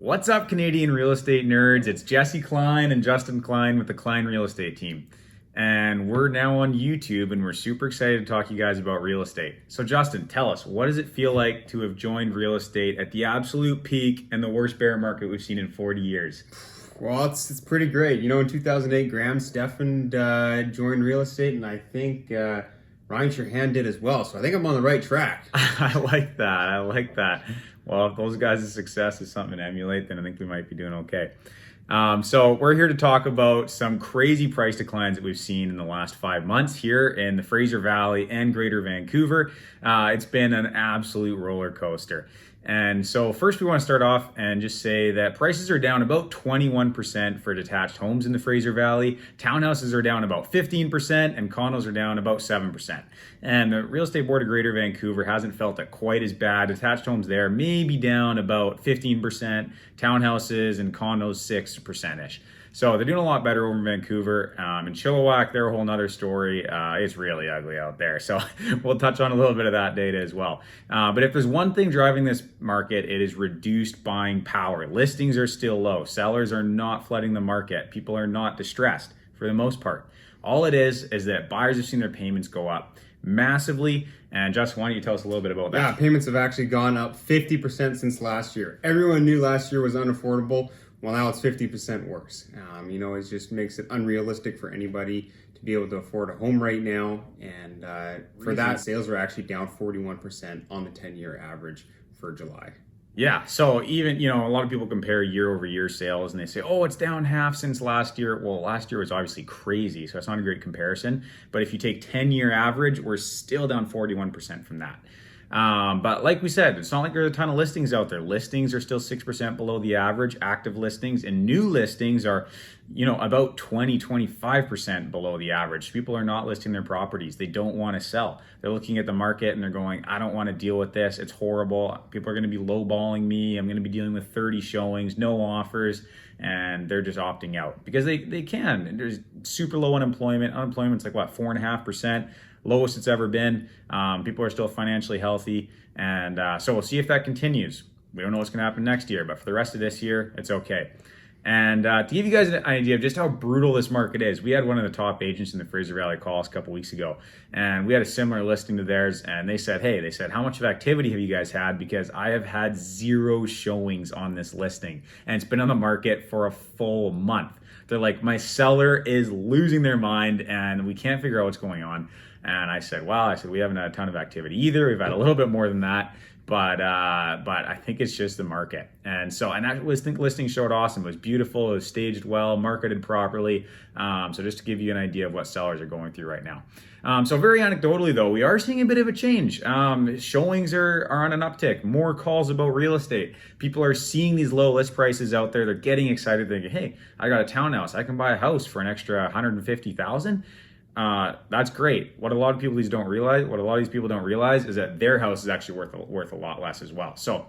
What's up, Canadian real estate nerds? It's Jesse Klein and Justin Klein with the Klein Real Estate Team. And we're now on YouTube and we're super excited to talk to you guys about real estate. So Justin, tell us, what does it feel like to have joined real estate at the absolute peak and the worst bear market we've seen in 40 years? Well, it's pretty great. You know, in 2008, Graham Stephan joined real estate, and I think Ryan Sherhan did as well. So I think I'm on the right track. I like that. Well, if those guys' success is something to emulate, then I think we might be doing okay. So we're here to talk about some crazy price declines that we've seen in the last 5 months here in the Fraser Valley and Greater Vancouver. It's been an absolute roller coaster. And so first we want to start off and just say that prices are down about 21% for detached homes in the Fraser Valley. Townhouses are down about 15% and condos are down about 7%. And the Real Estate Board of Greater Vancouver hasn't felt it quite as bad. Detached homes there may be down about 15%, townhouses and condos 6%-ish. So they're doing a lot better over in Vancouver. In Chilliwack, they're a whole nother story. It's really ugly out there. So we'll touch on a little bit of that data as well. But if there's one thing driving this market, it is reduced buying power. Listings are still low. Sellers are not flooding the market. People are not distressed for the most part. All it is that buyers have seen their payments go up massively. And Justin, why don't you tell us a little bit about that? Yeah, payments have actually gone up 50% since last year. Everyone knew last year was unaffordable. Well, now it's 50% worse. It just makes it unrealistic for anybody to be able to afford a home right now. And for that, sales are actually down 41% on the 10-year average for July. Yeah, so even, a lot of people compare year over year sales and they say, oh, it's down half since last year. Well, last year was obviously crazy, so it's not a great comparison. But if you take 10-year average, we're still down 41% from that. But like we said, it's not like there's a ton of listings out there. Listings are still 6% below the average. Active listings and new listings are, about 25% below the average. People are not listing their properties. They don't want to sell. They're looking at the market and they're going, I don't want to deal with this. It's horrible. People are going to be lowballing me. I'm going to be dealing with 30 showings, no offers. And they're just opting out because they can. And there's super low unemployment. Unemployment's like 4.5%. Lowest it's ever been. People are still financially healthy. And so we'll see if that continues. We don't know what's going to happen next year, but for the rest of this year, it's okay. And to give you guys an idea of just how brutal this market is, we had one of the top agents in the Fraser Valley call us a couple weeks ago, and we had a similar listing to theirs, and they said, how much of activity have you guys had? Because I have had 0 showings on this listing, and it's been on the market for a full month. They're like, my seller is losing their mind, and we can't figure out what's going on. And I said, we haven't had a ton of activity either. We've had a little bit more than that. But I think it's just the market. And that listing showed awesome. It was beautiful. It was staged well, marketed properly. So just to give you an idea of what sellers are going through right now. So very anecdotally, though, we are seeing a bit of a change. Showings are on an uptick. More calls about real estate. People are seeing these low list prices out there. They're getting excited, thinking, hey, I got a townhouse. I can buy a house for an extra $150,000. That's great. What a lot of people don't realize is that their house is actually worth a lot less as well. So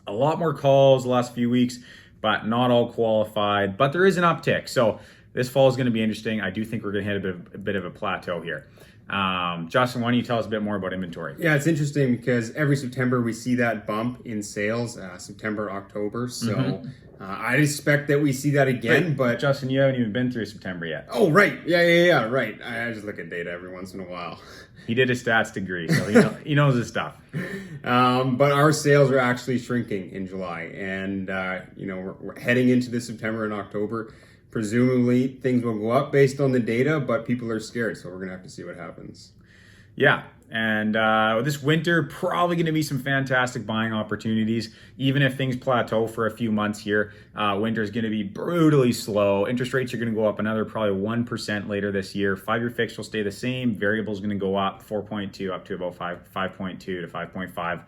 a lot more calls the last few weeks, but not all qualified, but there is an uptick. So this fall is going to be interesting. I do think we're going to hit a bit of a plateau here. Justin, why don't you tell us a bit more about inventory? Yeah, it's interesting because every September we see that bump in sales, September, October. So I expect that we see that again. But Justin, you haven't even been through September yet. Oh, right. Yeah, right. I just look at data every once in a while. He did a stats degree, so he knows his stuff. But our sales are actually shrinking in July. And, we're heading into this September and October. Presumably things will go up based on the data, but people are scared. So we're going to have to see what happens. Yeah. And this winter, probably going to be some fantastic buying opportunities. Even if things plateau for a few months here, winter is going to be brutally slow. Interest rates are going to go up another probably 1% later this year. 5-year fixed will stay the same. Variable is going to go up 4.2 up to about 5.2 to 5.5,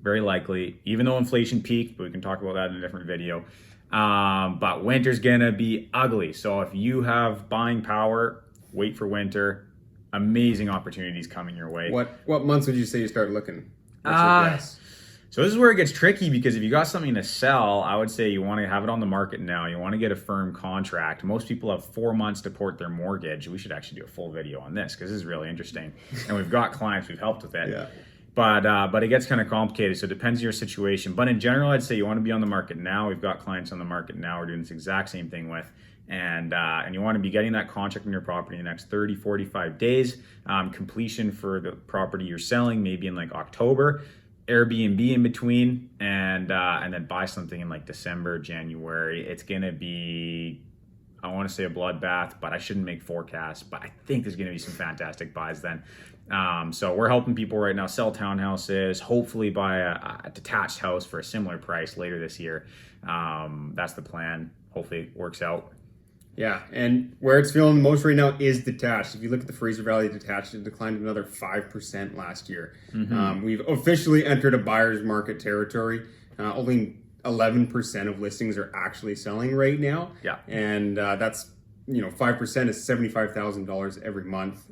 very likely. Even though inflation peaked, but we can talk about that in a different video. But winter's going to be ugly. So if you have buying power, wait for winter. Amazing opportunities coming your way. What months would you say you start looking? What's your guess? So this is where it gets tricky because if you got something to sell, I would say you want to have it on the market now. You want to get a firm contract. Most people have 4 months to port their mortgage. We should actually do a full video on this because this is really interesting. And we've got clients we've helped with it. Yeah. But it gets kind of complicated. So it depends on your situation. But in general, I'd say you want to be on the market now. We've got clients on the market now we're doing this exact same thing with. And you want to be getting that contract on your property in the next 30, 45 days. Completion for the property you're selling, maybe in like October. Airbnb in between, and then buy something in like December, January. It's going to be, I want to say a bloodbath, but I shouldn't make forecasts. But I think there's going to be some fantastic buys then. So we're helping people right now sell townhouses, hopefully buy a detached house for a similar price later this year. That's the plan. Hopefully it works out. Yeah, and where it's feeling the most right now is detached. If you look at the Fraser Valley detached, it declined another 5% last year. We've officially entered a buyer's market territory. Only 11% of listings are actually selling right now. Yeah. And that's, 5% is $75,000 every month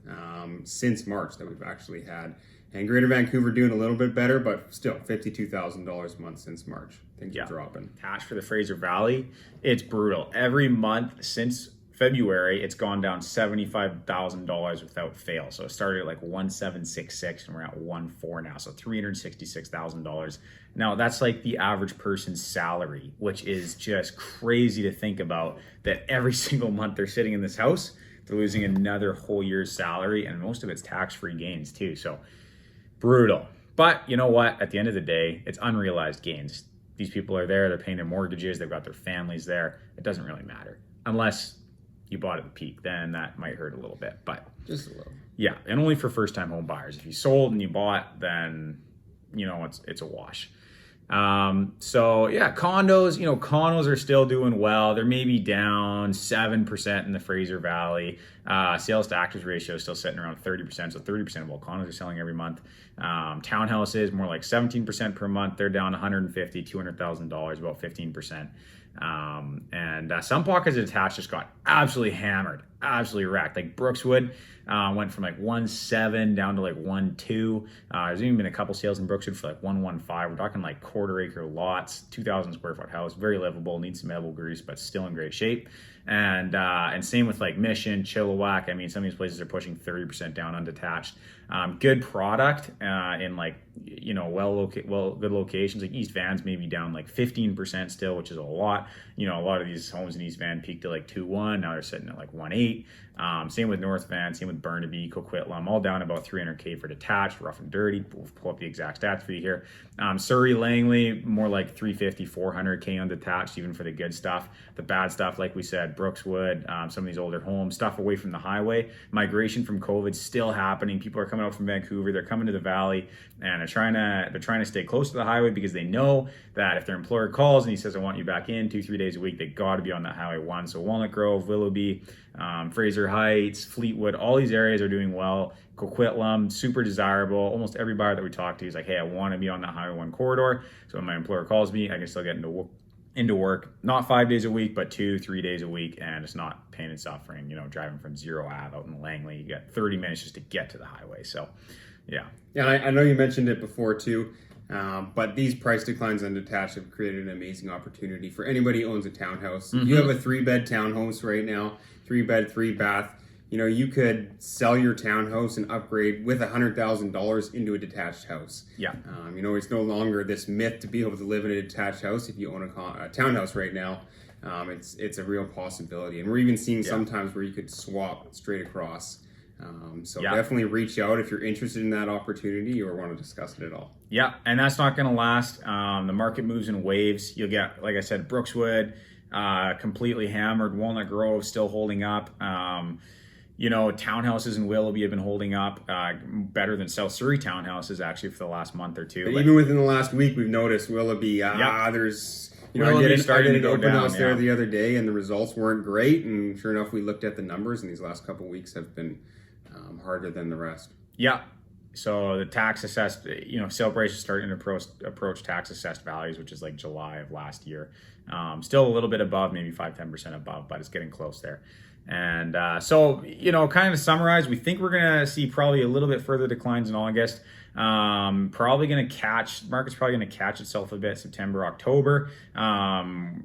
since March that we've actually had. And Greater Vancouver doing a little bit better, but still $52,000 a month since March. Things are dropping. Cash for the Fraser Valley, it's brutal. Every month since February, it's gone down $75,000 without fail. So it started at like 1,766 and we're at 1,400 now. So $366,000. Now that's like the average person's salary, which is just crazy to think about, that every single month they're sitting in this house, they're losing another whole year's salary, and most of it's tax-free gains too. So brutal. But you know what? At the end of the day, it's unrealized gains. These people are there, they're paying their mortgages, they've got their families there. It doesn't really matter. Unless you bought at the peak, then that might hurt a little bit. But just a little. Yeah, and only for first-time home buyers. If you sold and you bought, then it's a wash. So yeah, condos are still doing well. They're maybe down 7% in the Fraser Valley. Sales to actors ratio is still sitting around 30%. So 30% of all condos are selling every month. Townhouses, more like 17% per month. They're down $150,000, $200,000, about 15%. And some pockets of detached just got absolutely hammered, absolutely wrecked. Like Brookswood went from like 1.7 down to like 1.2. There's even been a couple sales in Brookswood for like 1.15. We're talking like quarter acre lots, 2,000 square foot house, very livable, needs some elbow grease, but still in great shape. And same with like Mission, Chilliwack. I mean, some of these places are pushing 30% down on detached. Good product in like, good locations. Like East Van's maybe down like 15% still, which is a lot. A lot of these homes in East Van peaked at like 2.1. Now they're sitting at like 1.8. Same with North Van, same with Burnaby, Coquitlam, all down about $300K for detached, rough and dirty. We'll pull up the exact stats for you here. Surrey, Langley, more like $350, $400K on detached, even for the good stuff. The bad stuff, like we said, Brookswood, some of these older homes, stuff away from the highway. Migration from COVID still happening. People are coming out from Vancouver, they're coming to the valley, and they're trying to stay close to the highway because they know that if their employer calls and he says, I want you back in 2-3 days a week, they got to be on that Highway 1. So Walnut Grove, Willoughby, Fraser Heights, Fleetwood, all these areas are doing well. Coquitlam, super desirable. Almost every buyer that we talk to is like, hey, I want to be on that Highway 1 corridor. So when my employer calls me, I can still get into work, not 5 days a week, but 2-3 days a week. And it's not pain and suffering, driving from Zero Ave out in Langley, you get 30 minutes just to get to the highway. So yeah. Yeah, I know you mentioned it before too, but these price declines on detached have created an amazing opportunity for anybody who owns a townhouse. If you have a 3-bed townhouse right now, 3-bed, 3-bath, you could sell your townhouse and upgrade with $100,000 into a detached house. Yeah. It's no longer this myth to be able to live in a detached house. If you own a townhouse right now, it's a real possibility. And we're even seeing sometimes where you could swap straight across. So definitely reach out if you're interested in that opportunity or want to discuss it at all. Yeah, and that's not going to last. The market moves in waves. You'll get, like I said, Brookswood completely hammered. Walnut Grove still holding up. Townhouses in Willoughby have been holding up better than South Surrey townhouses actually for the last month or two. But even within the last week, we've noticed Willoughby. There's I did an open house there the other day, and the results weren't great. And sure enough, we looked at the numbers, and these last couple of weeks have been harder than the rest. Yeah. So the tax assessed, sale prices starting to approach tax assessed values, which is like July of last year. Still a little bit above, maybe 5-10% above, but it's getting close there. And so, kind of to summarize, we think we're going to see probably a little bit further declines in August. Probably going to market's probably going to catch itself a bit September, October.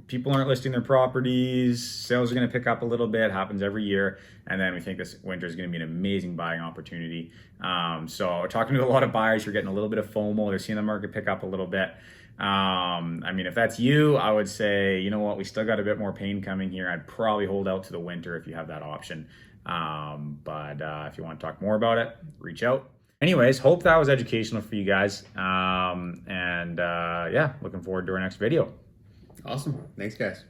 People aren't listing their properties. Sales are going to pick up a little bit. Happens every year. And then we think this winter is going to be an amazing buying opportunity. So we're talking to a lot of buyers. You're getting a little bit of FOMO. They're seeing the market pick up a little bit. I mean, if that's you, I would say, you know what, we still got a bit more pain coming here. I'd probably hold out to the winter if you have that option. But if you want to talk more about it, reach out. Anyways, hope that was educational for you guys. Yeah, looking forward to our next video. Awesome. Thanks, guys.